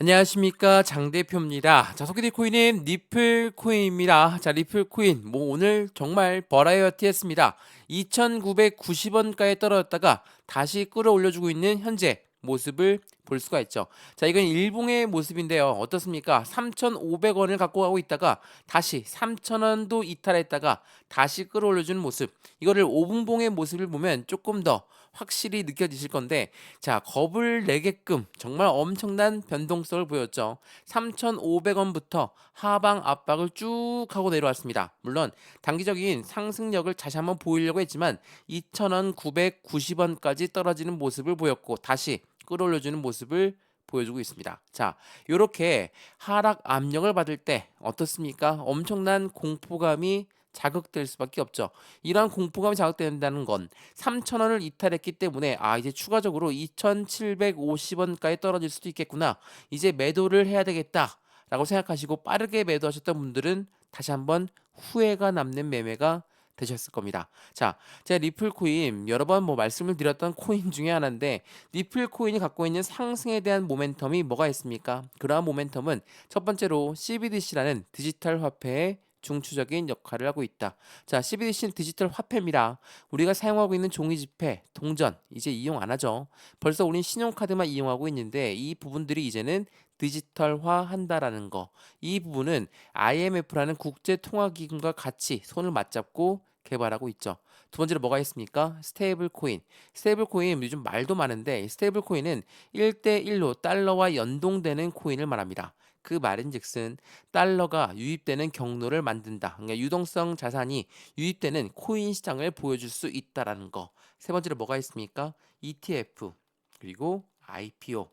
안녕하십니까 장 대표입니다. 자, 소개될 코인은 리플 코인입니다. 자, 리플 코인 오늘 정말 버라이어티했습니다. 2,990원가에 떨어졌다가 다시 끌어올려주고 있는 현재 모습을 볼 수가 있죠. 자, 이건 일봉의 모습인데요. 어떻습니까? 3,500원을 갖고 가고 있다가 다시 3,000원도 이탈했다가 다시 끌어올려주는 모습. 이거를 5분봉의 모습을 보면 조금 더 확실히 느껴지실 건데, 자, 겁을 내게끔 정말 엄청난 변동성을 보였죠. 3,500원부터 하방 압박을 쭉 하고 내려왔습니다. 물론 단기적인 상승력을 다시 한번 보이려고 했지만 2,000원 990원까지 떨어지는 모습을 보였고 다시 끌어올려주는 모습을 보여주고 있습니다. 자, 이렇게 하락 압력을 받을 때 어떻습니까? 엄청난 공포감이 자극될 수밖에 없죠. 이러한 공포감이 자극된다는 건 3,000원을 이탈했기 때문에 이제 추가적으로 2,750원까지 떨어질 수도 있겠구나. 이제 매도를 해야 되겠다라고 생각하시고 빠르게 매도하셨던 분들은 다시 한번 후회가 남는 매매가 되셨을 겁니다. 자, 제가 리플 코인 여러 번 말씀을 드렸던 코인 중에 하나인데, 리플 코인이 갖고 있는 상승에 대한 모멘텀이 뭐가 있습니까? 그러한 모멘텀은 첫 번째로 CBDC라는 디지털 화폐의 중추적인 역할을 하고 있다. 자, CBDC는 디지털 화폐입니다. 우리가 사용하고 있는 종이지폐, 동전 이제 이용 안 하죠. 벌써 우린 신용카드만 이용하고 있는데 이 부분들이 이제는 디지털화 한다라는 거. 이 부분은 IMF라는 국제통화기금과 같이 손을 맞잡고 개발하고 있죠. 두 번째로 뭐가 있습니까? 스테이블 코인. 스테이블 코인 요즘 말도 많은데 스테이블 코인은 1대1로 달러와 연동되는 코인을 말합니다. 그 말인즉슨 달러가 유입되는 경로를 만든다. 그러니까 유동성 자산이 유입되는 코인 시장을 보여줄 수 있다라는 거. 세 번째로 뭐가 있습니까? ETF 그리고 IPO.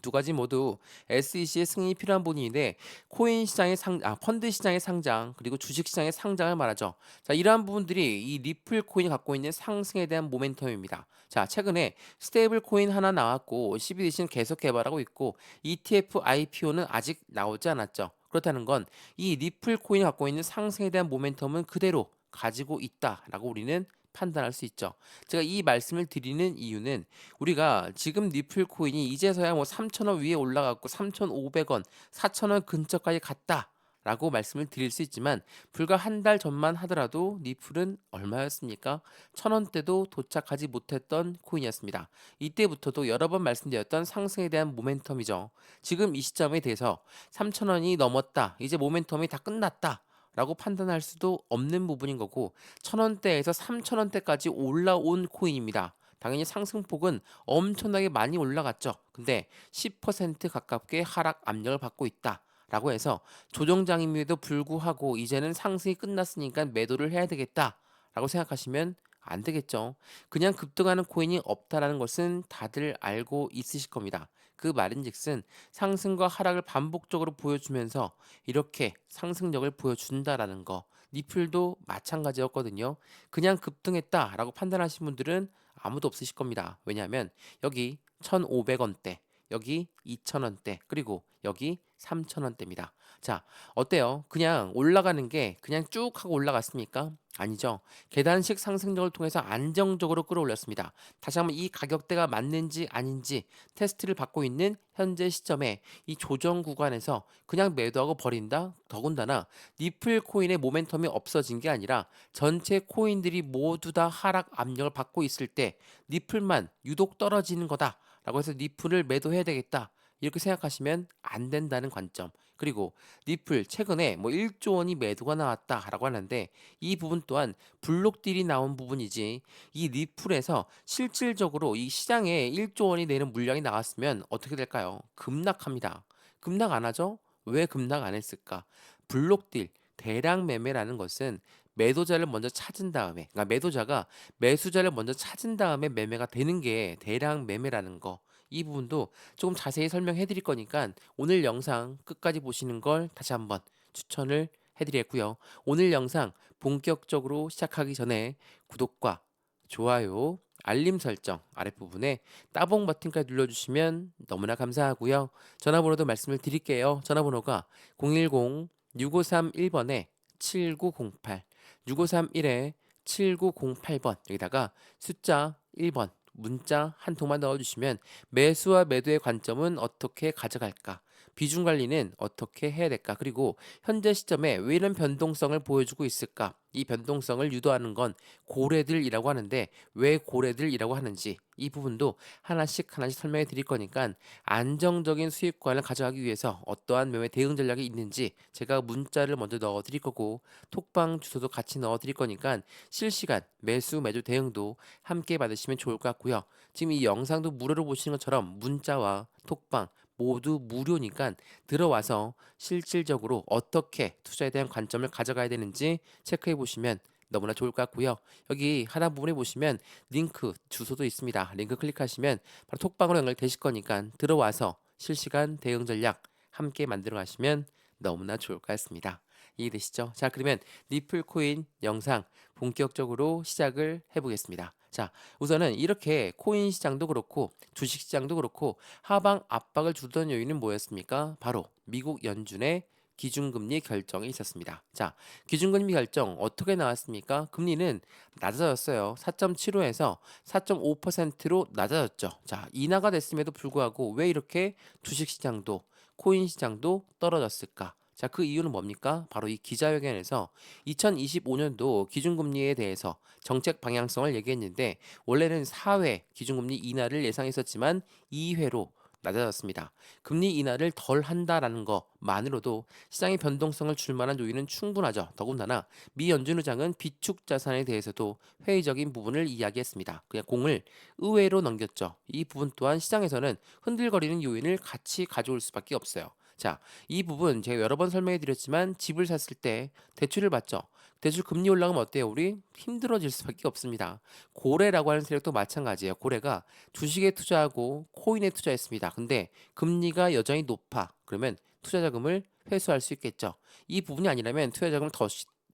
두 가지 모두 SEC의 승인이 필요한 부분인데 코인 시장의 펀드 시장의 상장 그리고 주식 시장의 상장을 말하죠. 자, 이러한 부분들이 이 리플 코인이 갖고 있는 상승에 대한 모멘텀입니다. 자, 최근에 스테이블 코인 하나 나왔고 CBDC는 계속 개발하고 있고 ETF IPO는 아직 나오지 않았죠. 그렇다는 건 이 리플 코인이 갖고 있는 상승에 대한 모멘텀은 그대로 가지고 있다라고 우리는 판단할 수 있죠. 제가 이 말씀을 드리는 이유는 우리가 지금 리플 코인이 이제서야 3,000원 위에 올라갔고 3,500원, 4,000원 근처까지 갔다. 라고 말씀을 드릴 수 있지만 불과 한 달 전만 하더라도 리플은 얼마였습니까? 1,000원대도 도착하지 못했던 코인이었습니다. 이때부터도 여러 번 말씀드렸던 상승에 대한 모멘텀이죠. 지금 이 시점에 대해서 3,000원이 넘었다. 이제 모멘텀이 다 끝났다. 라고 판단할 수도 없는 부분인 거고 1,000원대에서 3,000원대까지 올라온 코인입니다. 당연히 상승폭은 엄청나게 많이 올라갔죠. 근데 10% 가깝게 하락 압력을 받고 있다. 라고 해서 조정장임에도 불구하고 이제는 상승이 끝났으니까 매도를 해야 되겠다. 라고 생각하시면 안 되겠죠. 그냥 급등하는 코인이 없다라는 것은 다들 알고 있으실 겁니다. 그 말인즉슨 상승과 하락을 반복적으로 보여주면서 이렇게 상승력을 보여준다라는 거. 리플도 마찬가지였거든요. 그냥 급등했다라고 판단하신 분들은 아무도 없으실 겁니다. 왜냐하면 여기 1,500원대, 여기 2,000원대, 그리고 여기 3,000원대입니다. 자, 어때요? 그냥 올라가는 게 그냥 쭉 하고 올라갔습니까? 아니죠. 계단식 상승력을 통해서 안정적으로 끌어올렸습니다. 다시 한번 이 가격대가 맞는지 아닌지 테스트를 받고 있는 현재 시점에 이 조정 구간에서 그냥 매도하고 버린다? 더군다나 리플 코인의 모멘텀이 없어진 게 아니라 전체 코인들이 모두 다 하락 압력을 받고 있을 때 리플만 유독 떨어지는 거다라고 해서 리플을 매도해야 되겠다. 이렇게 생각하시면 안 된다는 관점. 그리고 리플 최근에 1조 원이 매도가 나왔다라고 하는데 이 부분 또한 블록딜이 나온 부분이지, 이 리플에서 실질적으로 이 시장에 1조 원이 내는 물량이 나왔으면 어떻게 될까요? 급락합니다. 급락 안 하죠? 왜 급락 안 했을까? 블록딜, 대량 매매라는 것은 매도자를 먼저 찾은 다음에, 그러니까 매도자가 매수자를 먼저 찾은 다음에 매매가 되는 게 대량 매매라는 거. 이 부분도 조금 자세히 설명해 드릴 거니까 오늘 영상 끝까지 보시는 걸 다시 한번 추천을 해드리겠고요. 오늘 영상 본격적으로 시작하기 전에 구독과 좋아요, 알림 설정 아랫부분에 따봉 버튼까지 눌러주시면 너무나 감사하고요. 전화번호도 말씀을 드릴게요. 전화번호가 010-6531번에 7908, 6531에 7908번, 여기다가 숫자 1번 문자 한 통만 넣어주시면 매수와 매도의 관점은 어떻게 가져갈까? 비중 관리는 어떻게 해야 될까? 그리고 현재 시점에 왜 이런 변동성을 보여주고 있을까? 이 변동성을 유도하는 건 고래들이라고 하는데 왜 고래들이라고 하는지 이 부분도 하나씩 하나씩 설명해 드릴 거니까 안정적인 수익관을 가져가기 위해서 어떠한 매매 대응 전략이 있는지 제가 문자를 먼저 넣어 드릴 거고 톡방 주소도 같이 넣어 드릴 거니까 실시간 매수 매도 대응도 함께 받으시면 좋을 것 같고요. 지금 이 영상도 무료로 보시는 것처럼 문자와 톡방 모두 무료니까 들어와서 실질적으로 어떻게 투자에 대한 관점을 가져가야 되는지 체크해 보시면 너무나 좋을 것 같고요. 여기 하단 부분에 보시면 링크 주소도 있습니다. 링크 클릭하시면 바로 톡방으로 연결되실 거니까 들어와서 실시간 대응 전략 함께 만들어 가시면 너무나 좋을 것 같습니다. 이해되시죠? 자, 그러면 리플 코인 영상 본격적으로 시작을 해보겠습니다. 자, 우선은 이렇게 코인 시장도 그렇고 주식 시장도 그렇고 하방 압박을 주던 요인은 뭐였습니까? 바로 미국 연준의 기준금리 결정이 있었습니다. 자, 기준금리 결정 어떻게 나왔습니까? 금리는 낮아졌어요. 4.75에서 4.5%로 낮아졌죠. 자, 인하가 됐음에도 불구하고 왜 이렇게 주식 시장도 코인 시장도 떨어졌을까? 자, 그 이유는 뭡니까? 바로 이 기자회견에서 2025년도 기준금리에 대해서 정책 방향성을 얘기했는데 원래는 4회 기준금리 인하를 예상했었지만 2회로 낮아졌습니다. 금리 인하를 덜 한다라는 것만으로도 시장의 변동성을 줄 만한 요인은 충분하죠. 더군다나 미 연준 의장은 비축 자산에 대해서도 회의적인 부분을 이야기했습니다. 그냥 공을 의외로 넘겼죠. 이 부분 또한 시장에서는 흔들거리는 요인을 같이 가져올 수밖에 없어요. 자, 이 부분 제가 여러 번 설명해 드렸지만 집을 샀을 때 대출을 받죠. 대출 금리 올라가면 어때요? 우리 힘들어질 수밖에 없습니다. 고래라고 하는 세력도 마찬가지예요. 고래가 주식에 투자하고 코인에 투자했습니다. 근데 금리가 여전히 높아. 그러면 투자 자금을 회수할 수 있겠죠. 이 부분이 아니라면 투자 자금을 더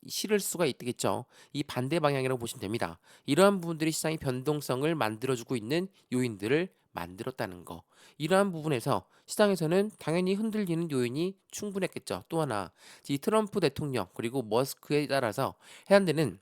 실을 수가 있겠죠. 이 반대 방향이라고 보시면 됩니다. 이러한 부분들이 시장의 변동성을 만들어주고 있는 요인들을 만들었다는 거. 이러한 부분에서 시장에서는 당연히 흔들리는 요인이 충분했겠죠. 또 하나, 이 트럼프 대통령 그리고 머스크에 따라서 해안되는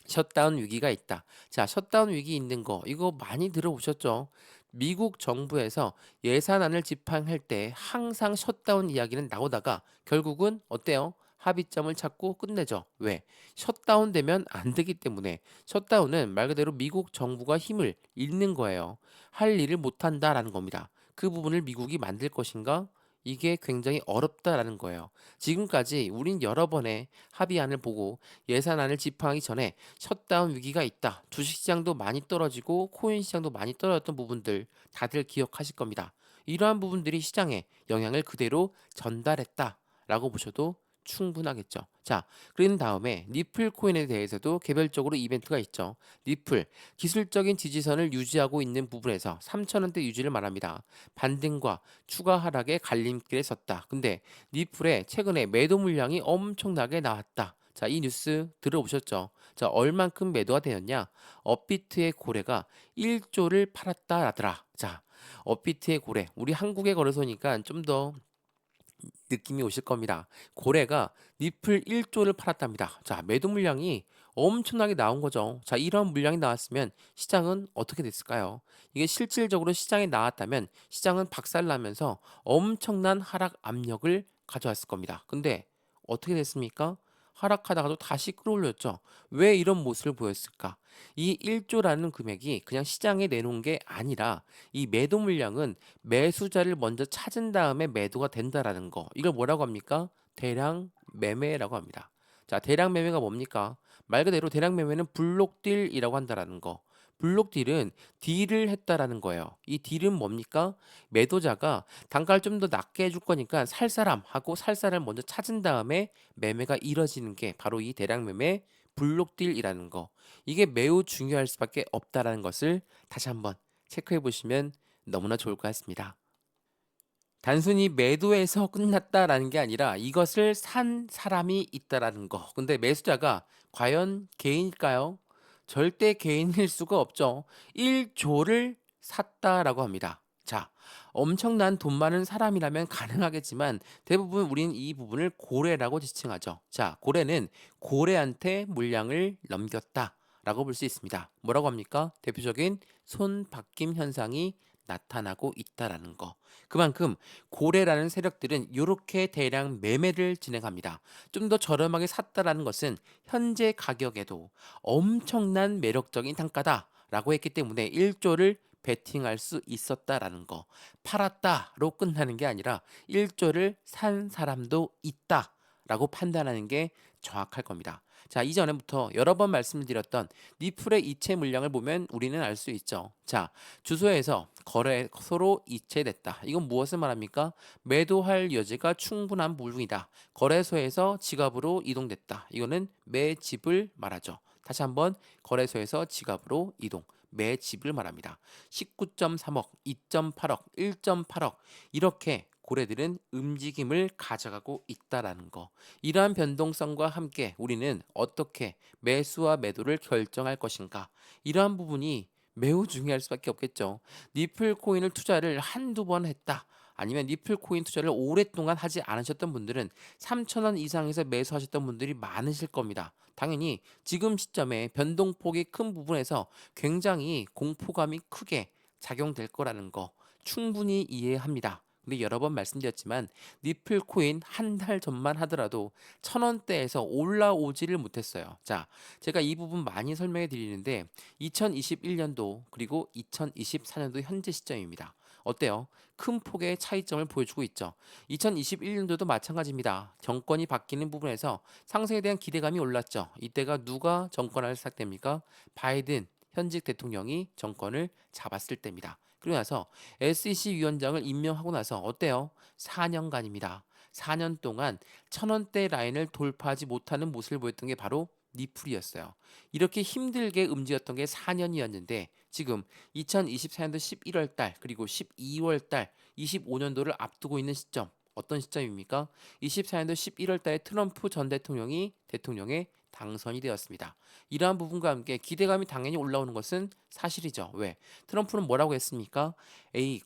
셧다운 위기가 있다. 자, 셧다운 위기 있는 거 이거 많이 들어보셨죠? 미국 정부에서 예산안을 집행할 때 항상 셧다운 이야기는 나오다가 결국은 어때요? 합의점을 찾고 끝내죠. 왜? 셧다운 되면 안 되기 때문에 셧다운은 말 그대로 미국 정부가 힘을 잃는 거예요. 할 일을 못 한다라는 겁니다. 그 부분을 미국이 만들 것인가? 이게 굉장히 어렵다라는 거예요. 지금까지 우린 여러 번의 합의안을 보고 예산안을 집행하기 전에 셧다운 위기가 있다. 주식시장도 많이 떨어지고 코인 시장도 많이 떨어졌던 부분들 다들 기억하실 겁니다. 이러한 부분들이 시장에 영향을 그대로 전달했다라고 보셔도 충분하겠죠. 자, 그런 다음에 리플 코인에 대해서도 개별적으로 이벤트가 있죠. 리플 기술적인 지지선을 유지하고 있는 부분에서 3,000원대 유지를 말합니다. 반등과 추가 하락의 갈림길에 섰다. 근데 리플에 최근에 매도 물량이 엄청나게 나왔다. 자, 이 뉴스 들어보셨죠? 자, 얼만큼 매도가 되었냐? 업비트의 고래가 1조를 팔았다라더라. 자, 업비트의 고래. 우리 한국의 거래소니까 좀 더 느낌이 오실 겁니다. 고래가 니플 1조를 팔았답니다. 자, 매도 물량이 엄청나게 나온 거죠. 자, 이런 물량이 나왔으면 시장은 어떻게 됐을까요? 이게 실질적으로 시장에 나왔다면 시장은 박살나면서 엄청난 하락 압력을 가져왔을 겁니다. 근데 어떻게 됐습니까? 하락하다가도 다시 끌어올렸죠. 왜 이런 모습을 보였을까? 이 1조라는 금액이 그냥 시장에 내놓은 게 아니라 이 매도 물량은 매수자를 먼저 찾은 다음에 매도가 된다라는 거. 이걸 뭐라고 합니까? 대량 매매라고 합니다. 자, 대량 매매가 뭡니까? 말 그대로 대량 매매는 블록딜이라고 한다라는 거. 블록딜은 딜을 했다라는 거예요. 이 딜은 뭡니까? 매도자가 단가를 좀 더 낮게 해줄 거니까 살 사람 하고 살 사람을 먼저 찾은 다음에 매매가 이뤄지는 게 바로 이 대량 매매 블록딜이라는 거. 이게 매우 중요할 수밖에 없다라는 것을 다시 한번 체크해 보시면 너무나 좋을 것 같습니다. 단순히 매도해서 끝났다라는 게 아니라 이것을 산 사람이 있다라는 거. 근데 매수자가 과연 개인일까요? 절대 개인일 수가 없죠. 1조를 샀다라고 합니다. 자, 엄청난 돈 많은 사람이라면 가능하겠지만 대부분 우리는 이 부분을 고래라고 지칭하죠. 자, 고래는 고래한테 물량을 넘겼다. 라고 볼 수 있습니다. 뭐라고 합니까? 대표적인 손바뀜 현상이 나타나고 있다라는 거. 그만큼 고래라는 세력들은 이렇게 대량 매매를 진행합니다. 좀 더 저렴하게 샀다라는 것은 현재 가격에도 엄청난 매력적인 단가다라고 했기 때문에 1조를 베팅할 수 있었다라는 거. 팔았다로 끝나는 게 아니라 1조를 산 사람도 있다라고 판단하는 게 정확할 겁니다. 자, 이전에부터 여러 번 말씀드렸던 니플의 이체 물량을 보면 우리는 알 수 있죠. 자, 주소에서 거래소로 이체됐다. 이건 무엇을 말합니까? 매도할 여지가 충분한 물품이다. 거래소에서 지갑으로 이동됐다. 이거는 매집을 말하죠. 다시 한번 거래소에서 지갑으로 이동. 매집을 말합니다. 19.3억, 2.8억, 1.8억 이렇게 고래들은 움직임을 가져가고 있다라는 거. 이러한 변동성과 함께 우리는 어떻게 매수와 매도를 결정할 것인가? 이러한 부분이 매우 중요할 수밖에 없겠죠. 니플 코인을 투자를 한두 번 했다. 아니면 니플 코인 투자를 오랫동안 하지 않으셨던 분들은 3,000원 이상에서 매수하셨던 분들이 많으실 겁니다. 당연히 지금 시점에 변동폭이 큰 부분에서 굉장히 공포감이 크게 작용될 거라는 거 충분히 이해합니다. 근데 여러 번 말씀드렸지만 니플 코인 한 달 전만 하더라도 1,000원대에서 올라오지를 못했어요. 자, 제가 이 부분 많이 설명해 드리는데 2021년도 그리고 2024년도 현재 시점입니다. 어때요? 큰 폭의 차이점을 보여주고 있죠. 2021년도도 마찬가지입니다. 정권이 바뀌는 부분에서 상승에 대한 기대감이 올랐죠. 이때가 누가 정권을 시작됩니까? 바이든 현직 대통령이 정권을 잡았을 때입니다. 그리고 나서 SEC 위원장을 임명하고 나서 어때요? 4년간입니다. 4년 동안 1,000원대 라인을 돌파하지 못하는 모습을 보였던 게 바로 니플이었어요. 이렇게 힘들게 움직였던 게 4년이었는데 지금 2024년도 11월 달 그리고 12월 달 25년도를 앞두고 있는 시점 어떤 시점입니까? 24년도 11월 달에 트럼프 전 대통령이 대통령에 당선이 되었습니다. 이러한 부분과 함께 기대감이 당연히 올라오는 것은 사실이죠. 왜? 트럼프는 뭐라고 했습니까?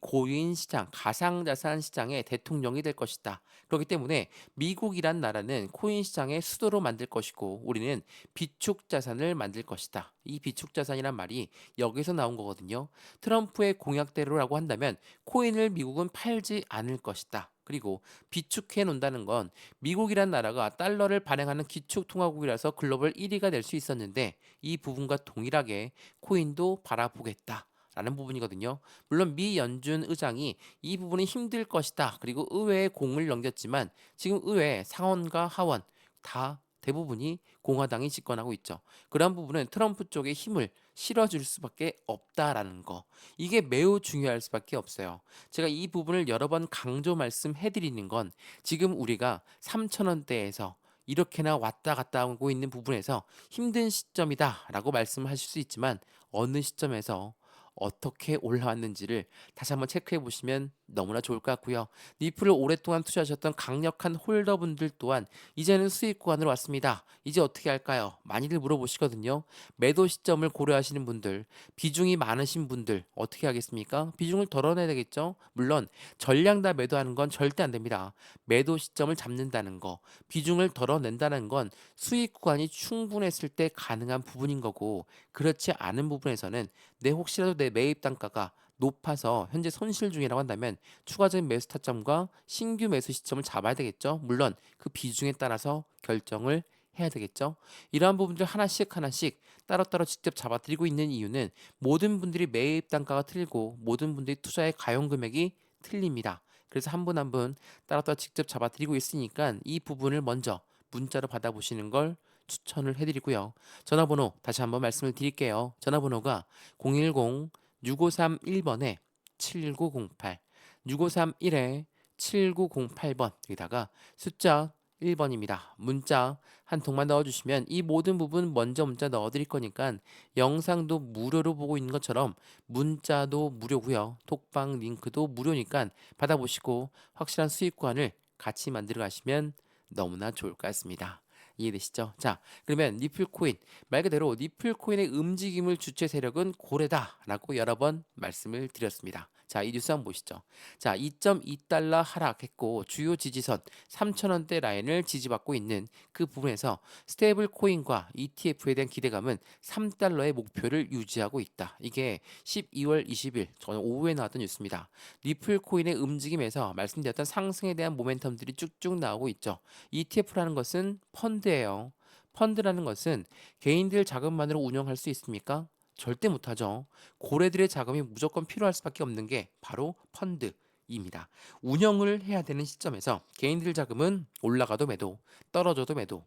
고유인 시장, 가상자산 시장의 대통령이 될 것이다. 그렇기 때문에 미국이란 나라는 코인 시장의 수도로 만들 것이고 우리는 비축 자산을 만들 것이다. 이 비축 자산이란 말이 여기서 나온 거거든요. 트럼프의 공약대로라고 한다면 코인을 미국은 팔지 않을 것이다. 그리고 비축해 놓는다는 건 미국이란 나라가 달러를 발행하는 기축통화국이라서 글로벌 1위가 될 수 있었는데 이 부분과 동일하게 코인도 바라보겠다. 라는 부분이거든요. 물론 미 연준 의장이 이 부분이 힘들 것이다. 그리고 의회에 공을 넘겼지만 지금 의회 상원과 하원 다 대부분이 공화당이 집권하고 있죠. 그런 부분은 트럼프 쪽에 힘을 실어줄 수밖에 없다라는 거. 이게 매우 중요할 수밖에 없어요. 제가 이 부분을 여러 번 강조 말씀해드리는 건 지금 우리가 3,000원대에서 이렇게나 왔다 갔다 하고 있는 부분에서 힘든 시점이다라고 말씀하실 수 있지만 어느 시점에서 어떻게 올라왔는지를 다시 한번 체크해 보시면 너무나 좋을 것 같고요. 니플을 오랫동안 투자하셨던 강력한 홀더분들 또한 이제는 수익 구간으로 왔습니다. 이제 어떻게 할까요? 많이들 물어보시거든요. 매도 시점을 고려하시는 분들, 비중이 많으신 분들 어떻게 하겠습니까? 비중을 덜어내야 되겠죠? 물론 전량 다 매도하는 건 절대 안 됩니다. 매도 시점을 잡는다는 거, 비중을 덜어낸다는 건 수익 구간이 충분했을 때 가능한 부분인 거고 그렇지 않은 부분에서는 혹시라도 내 매입 단가가 높아서 현재 손실 중이라고 한다면 추가적인 매수 타점과 신규 매수 시점을 잡아야 되겠죠. 물론 그 비중에 따라서 결정을 해야 되겠죠. 이러한 부분들 하나씩 하나씩 따로따로 직접 잡아드리고 있는 이유는 모든 분들이 매입 단가가 틀리고 모든 분들이 투자의 가용 금액이 틀립니다. 그래서 한 분 한 분 따로따로 직접 잡아드리고 있으니까 이 부분을 먼저 문자로 받아보시는 걸 추천을 해드리고요. 전화번호 다시 한번 말씀을 드릴게요. 전화번호가 010-6531번에 7908, 6531에 7908번 여기다가 숫자 1번입니다. 문자 한 통만 넣어주시면 이 모든 부분 먼저 문자 넣어드릴 거니까 영상도 무료로 보고 있는 것처럼 문자도 무료고요. 톡방 링크도 무료니까 받아보시고 확실한 수익관을 같이 만들어 가시면 너무나 좋을 것 같습니다. 이해되시죠? 자, 그러면 니플코인 말 그대로 니플코인의 움직임을 주체 세력은 고래다라고 여러 번 말씀을 드렸습니다. 자, 이 뉴스 한번 보시죠. 자, 2.2달러 하락했고 주요 지지선 3,000원대 라인을 지지받고 있는 그 부분에서 스테이블 코인과 ETF에 대한 기대감은 3달러의 목표를 유지하고 있다. 이게 12월 20일 저는 오후에 나왔던 뉴스입니다. 리플 코인의 움직임에서 말씀드렸던 상승에 대한 모멘텀들이 쭉쭉 나오고 있죠. ETF라는 것은 펀드예요. 펀드라는 것은 개인들 자금만으로 운영할 수 있습니까? 절대 못하죠. 고래들의 자금이 무조건 필요할 수밖에 없는 게 바로 펀드입니다. 운영을 해야 되는 시점에서 개인들 자금은 올라가도 매도, 떨어져도 매도,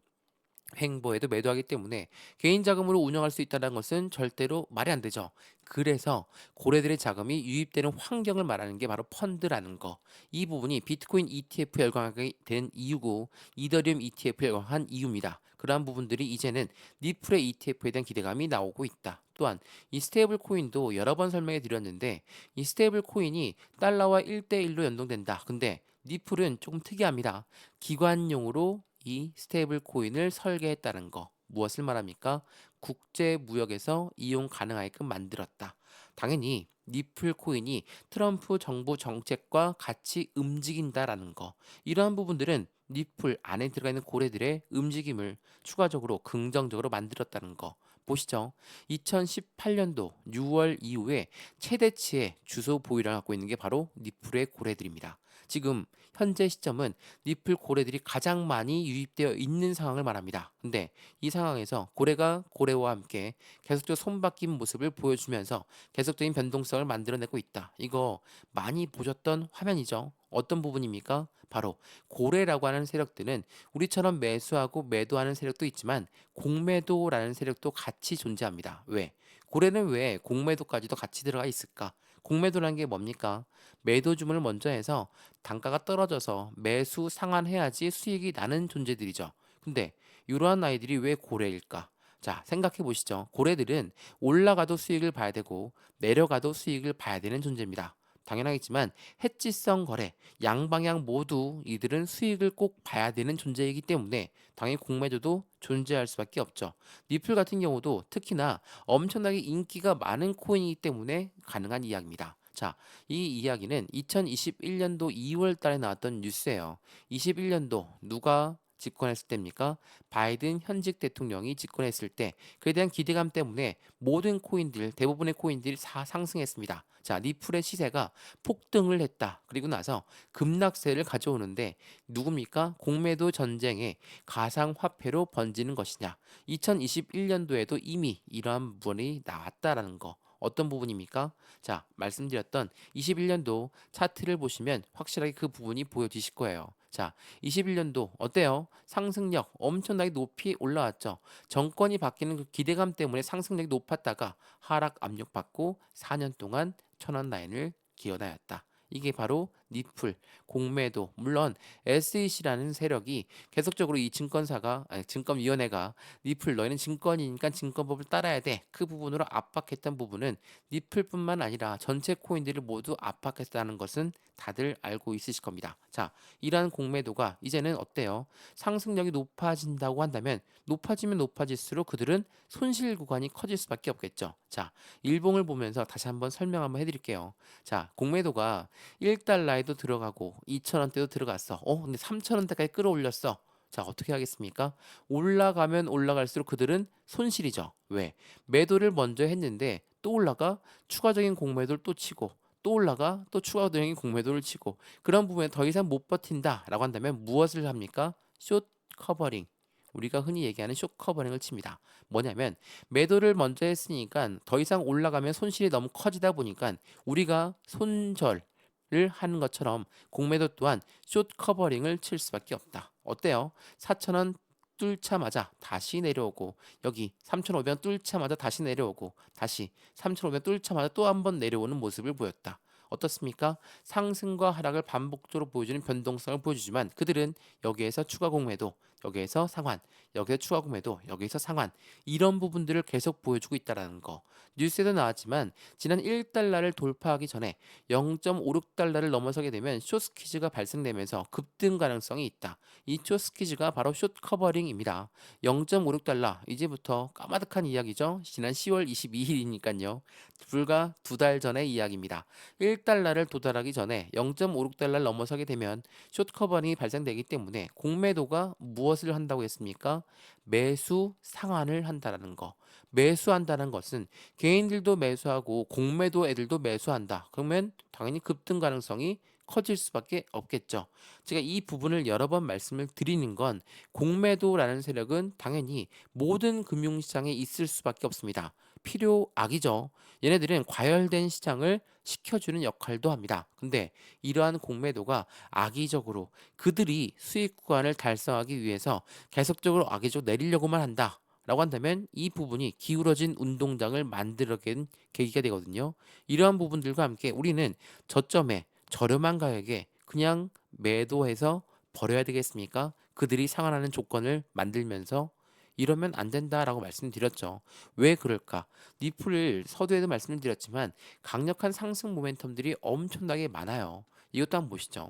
횡보에도 매도하기 때문에 개인 자금으로 운영할 수 있다는 것은 절대로 말이 안 되죠. 그래서 고래들의 자금이 유입되는 환경을 말하는 게 바로 펀드라는 거. 이 부분이 비트코인 ETF 열광하게 된 이유고 이더리움 ETF 열광한 이유입니다. 그러한 부분들이 이제는 리플의 ETF에 대한 기대감이 나오고 있다. 또한 이 스테이블 코인도 여러 번 설명해 드렸는데 이 스테이블 코인이 달러와 1대1로 연동된다. 근데 리플은 조금 특이합니다. 기관용으로 이 스테이블 코인을 설계했다는 거. 무엇을 말합니까? 국제 무역에서 이용 가능하게끔 만들었다. 당연히 리플 코인이 트럼프 정부 정책과 같이 움직인다라는 거. 이러한 부분들은 리플 안에 들어가 있는 고래들의 움직임을 추가적으로 긍정적으로 만들었다는 거. 보시죠. 2018년도 6월 이후에 최대치의 주소 보유를 갖고 있는 게 바로 리플의 고래들입니다. 지금 현재 시점은 리플 고래들이 가장 많이 유입되어 있는 상황을 말합니다. 근데 이 상황에서 고래가 고래와 함께 계속적으로 손바뀐 모습을 보여주면서 계속적인 변동성을 만들어내고 있다. 이거 많이 보셨던 화면이죠. 어떤 부분입니까? 바로 고래라고 하는 세력들은 우리처럼 매수하고 매도하는 세력도 있지만 공매도라는 세력도 같이 존재합니다. 왜? 고래는 왜 공매도까지도 같이 들어가 있을까? 공매도라는 게 뭡니까? 매도 주문을 먼저 해서 단가가 떨어져서 매수 상환해야지 수익이 나는 존재들이죠. 근데 이러한 아이들이 왜 고래일까? 자, 생각해 보시죠. 고래들은 올라가도 수익을 봐야 되고 내려가도 수익을 봐야 되는 존재입니다. 당연하겠지만 해지성 거래, 양방향 모두 이들은 수익을 꼭 봐야 되는 존재이기 때문에 당연히 공매도도 존재할 수밖에 없죠. 리플 같은 경우도 특히나 엄청나게 인기가 많은 코인이기 때문에 가능한 이야기입니다. 자, 이 이야기는 2021년도 2월 달에 나왔던 뉴스예요. 21년도 누가 집권했을 때입니까? 바이든 현직 대통령이 집권했을 때 그에 대한 기대감 때문에 모든 코인들, 대부분의 코인들이 다 상승했습니다. 자, 리플의 시세가 폭등을 했다. 그리고 나서 급락세를 가져오는데 누굽니까? 공매도 전쟁에 가상화폐로 번지는 것이냐? 2021년도에도 이미 이러한 부분이 나왔다라는 거. 어떤 부분입니까? 자, 말씀드렸던 21년도 차트를 보시면 확실하게 그 부분이 보여지실 거예요. 자, 21년도 어때요? 상승력 엄청나게 높이 올라왔죠. 정권이 바뀌는 그 기대감 때문에 상승력이 높았다가 하락 압력받고 4년 동안 천원 라인을 기어다녔다. 이게 바로 리플, 공매도, 물론 SEC라는 세력이 계속적으로 이 증권사가, 아니, 증권위원회가 리플 너희는 증권이니까 증권법을 따라야 돼. 그 부분으로 압박했던 부분은 리플뿐만 아니라 전체 코인들을 모두 압박했다는 것은 다들 알고 있으실 겁니다. 자, 이러한 공매도가 이제는 어때요? 상승력이 높아진다고 한다면 높아지면 높아질수록 그들은 손실 구간이 커질 수밖에 없겠죠. 자, 일봉을 보면서 다시 한번 설명 한번 해드릴게요. 자, 공매도가 1달러에도 들어가고 2,000원대도 들어갔어. 근데 3,000원대까지 끌어올렸어. 자, 어떻게 하겠습니까? 올라가면 올라갈수록 그들은 손실이죠. 왜? 매도를 먼저 했는데 또 올라가 추가적인 공매도를 또 치고 또 올라가 또 추가적인 공매도를 치고 그런 부분에 더 이상 못 버틴다라고 한다면 무엇을 합니까? 숏 커버링. 우리가 흔히 얘기하는 숏 커버링을 칩니다. 뭐냐면 매도를 먼저 했으니까 더 이상 올라가면 손실이 너무 커지다 보니까 우리가 손절을 하는 것처럼 공매도 또한 숏 커버링을 칠 수밖에 없다. 어때요? 4,000원 뚫자마자 다시 내려오고 여기 3,500원 뚫자마자 다시 내려오고 다시 3,500원 뚫자마자 또 한 번 내려오는 모습을 보였다. 어떻습니까? 상승과 하락을 반복적으로 보여주는 변동성을 보여주지만 그들은 여기에서 추가 공매도, 여기에서 상환, 여기서 추가 공매도, 여기서 상환 이런 부분들을 계속 보여주고 있다는 거. 뉴스에도 나왔지만 지난 1달러를 돌파하기 전에 0.56달러를 넘어서게 되면 숏스퀴즈가 발생되면서 급등 가능성이 있다. 이 숏스퀴즈가 바로 숏 커버링입니다. 0.56달러 이제부터 까마득한 이야기죠. 지난 10월 22일이니까요. 불과 두 달 전의 이야기입니다. $1를 도달하기 전에 0.56달러를 넘어서게 되면 숏 커버링이 발생되기 때문에 공매도가 무엇을 한다고 했습니까? 매수 상한을 한다라는 거. 매수한다는 것은 개인들도 매수하고 공매도 애들도 매수한다. 그러면 당연히 급등 가능성이 커질 수밖에 없겠죠. 제가 이 부분을 여러 번 말씀을 드리는 건 공매도라는 세력은 당연히 모든 금융시장에 있을 수밖에 없습니다. 필요악이죠. 얘네들은 과열된 시장을 식혀주는 역할도 합니다. 근데 이러한 공매도가 악의적으로 그들이 수익 구간을 달성하기 위해서 계속적으로 악의적으로 내리려고만 한다. 라고 한다면 이 부분이 기울어진 운동장을 만들어낸 계기가 되거든요. 이러한 부분들과 함께 우리는 저점에 저렴한 가격에 그냥 매도해서 버려야 되겠습니까? 그들이 상환하는 조건을 만들면서 이러면 안 된다라고 말씀드렸죠. 왜 그럴까? 니플을 서두에도 말씀을 드렸지만 강력한 상승 모멘텀들이 엄청나게 많아요. 이것도 한번 보시죠.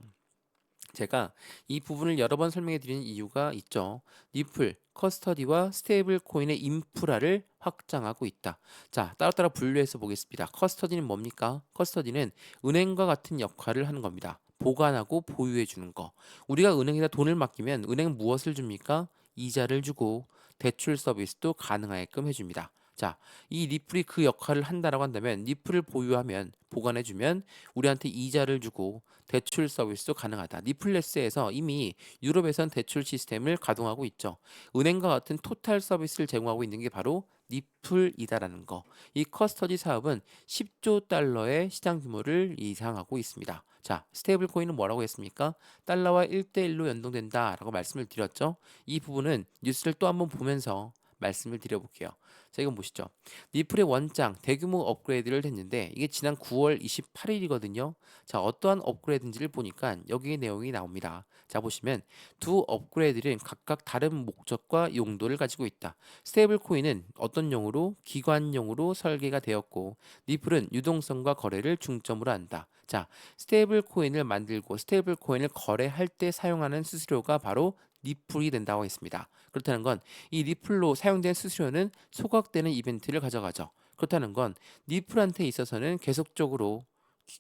제가 이 부분을 여러 번 설명해 드리는 이유가 있죠. 니플, 커스터디와 스테이블 코인의 인프라를 확장하고 있다. 자, 따로따로 분류해서 보겠습니다. 커스터디는 뭡니까? 커스터디는 은행과 같은 역할을 하는 겁니다. 보관하고 보유해 주는 거. 우리가 은행에다 돈을 맡기면 은행은 무엇을 줍니까? 이자를 주고 대출 서비스도 가능하게끔 해줍니다. 자, 이 리플이 그 역할을 한다라고 한다면 리플을 보유하면 보관해주면 우리한테 이자를 주고 대출 서비스도 가능하다. 니플레스에서 이미 유럽에선 대출 시스템을 가동하고 있죠. 은행과 같은 토탈 서비스를 제공하고 있는 게 바로 니플이다라는 거. 이 커스터디 사업은 10조 달러의 시장 규모를 이상하고 있습니다. 자, 스테이블 코인은 뭐라고 했습니까? 달러와 1대1로 연동된다라고 말씀을 드렸죠. 이 부분은 뉴스를 또 한번 보면서 말씀을 드려볼게요. 자, 이건 보시죠. 니플의 원장 대규모 업그레이드를 했는데 이게 지난 9월 28일이거든요. 자, 어떠한 업그레이드인지를 보니까 여기에 내용이 나옵니다. 자, 보시면 두 업그레이드는 각각 다른 목적과 용도를 가지고 있다. 스테이블 코인은 어떤 용으로? 기관용으로 설계가 되었고 니플은 유동성과 거래를 중점으로 한다. 자, 스테이블 코인을 만들고 스테이블 코인을 거래할 때 사용하는 수수료가 바로 니플이 된다고 했습니다. 그렇다는 건 이 니플로 사용된 수수료는 소각되는 이벤트를 가져가죠. 그렇다는 건 니플한테 있어서는 계속적으로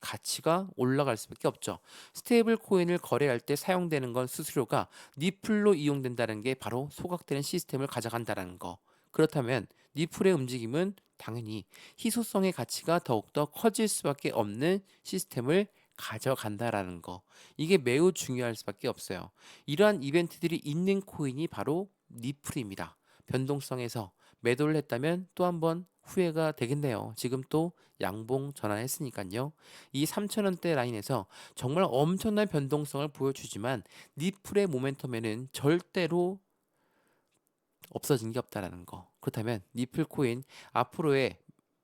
가치가 올라갈 수밖에 없죠. 스테이블 코인을 거래할 때 사용되는 건 수수료가 니플로 이용된다는 게 바로 소각되는 시스템을 가져간다는 거. 그렇다면 니플의 움직임은 당연히 희소성의 가치가 더욱더 커질 수밖에 없는 시스템을 가져간다라는 거. 이게 매우 중요할 수밖에 없어요. 이러한 이벤트들이 있는 코인이 바로 니플입니다. 변동성에서 매도를 했다면 또 한번 후회가 되겠네요. 지금 또 양봉 전환했으니까요. 이 3,000원대 라인에서 정말 엄청난 변동성을 보여주지만 니플의 모멘텀에는 절대로 없어진 게 없다라는 거. 그렇다면 니플 코인 앞으로의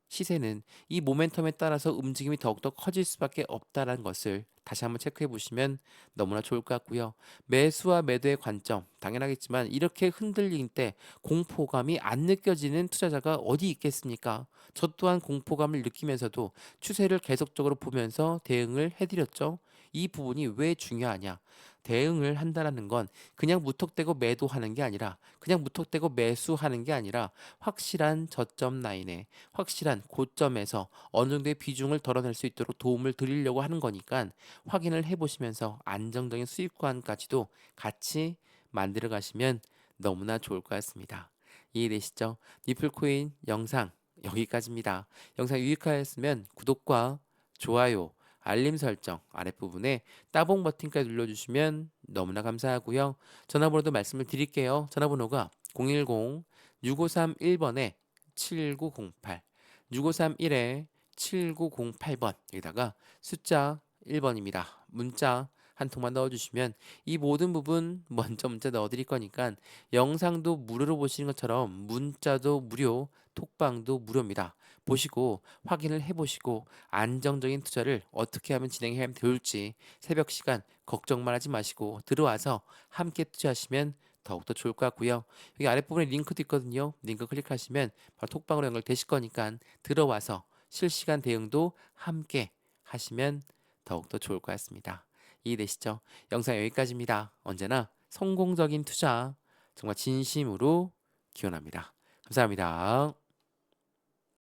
시세는 이 모멘텀에 따라서 움직임이 더욱더 커질 수밖에 없다는 것을 다시 한번 체크해 보시면 너무나 좋을 것 같고요. 매수와 매도의 관점 당연하겠지만 이렇게 흔들릴 때 공포감이 안 느껴지는 투자자가 어디 있겠습니까? 저 또한 공포감을 느끼면서도 추세를 계속적으로 보면서 대응을 해드렸죠. 이 부분이 왜 중요하냐? 대응을 한다는 건 그냥 무턱대고 매도하는 게 아니라 그냥 무턱대고 매수하는 게 아니라 확실한 저점 라인에 확실한 고점에서 어느 정도의 비중을 덜어낼 수 있도록 도움을 드리려고 하는 거니까 확인을 해보시면서 안정적인 수익관까지도 같이 만들어 가시면 너무나 좋을 것 같습니다. 이해되시죠? 니플코인 영상 여기까지입니다. 영상 유익하였으면 구독과 좋아요, 알림 설정 아랫부분에 따봉 버튼까지 눌러주시면 너무나 감사하고요. 전화번호도 말씀을 드릴게요. 전화번호가 010-6531번에 7908 6531에 7908번 여기다가 숫자 1번입니다. 문자 한 통만 넣어주시면 이 모든 부분 먼저 문자 넣어드릴 거니까 영상도 무료로 보시는 것처럼 문자도 무료, 톡방도 무료입니다. 보시고 확인을 해보시고 안정적인 투자를 어떻게 하면 진행하면 좋을지 새벽 시간 걱정만 하지 마시고 들어와서 함께 투자하시면 더욱더 좋을 것 같고요. 여기 아랫부분에 링크도 있거든요. 링크 클릭하시면 바로 톡방으로 연결되실 거니까 들어와서 실시간 대응도 함께 하시면 더욱더 좋을 것 같습니다. 이해되시죠? 영상 여기까지입니다. 언제나 성공적인 투자 정말 진심으로 기원합니다. 감사합니다.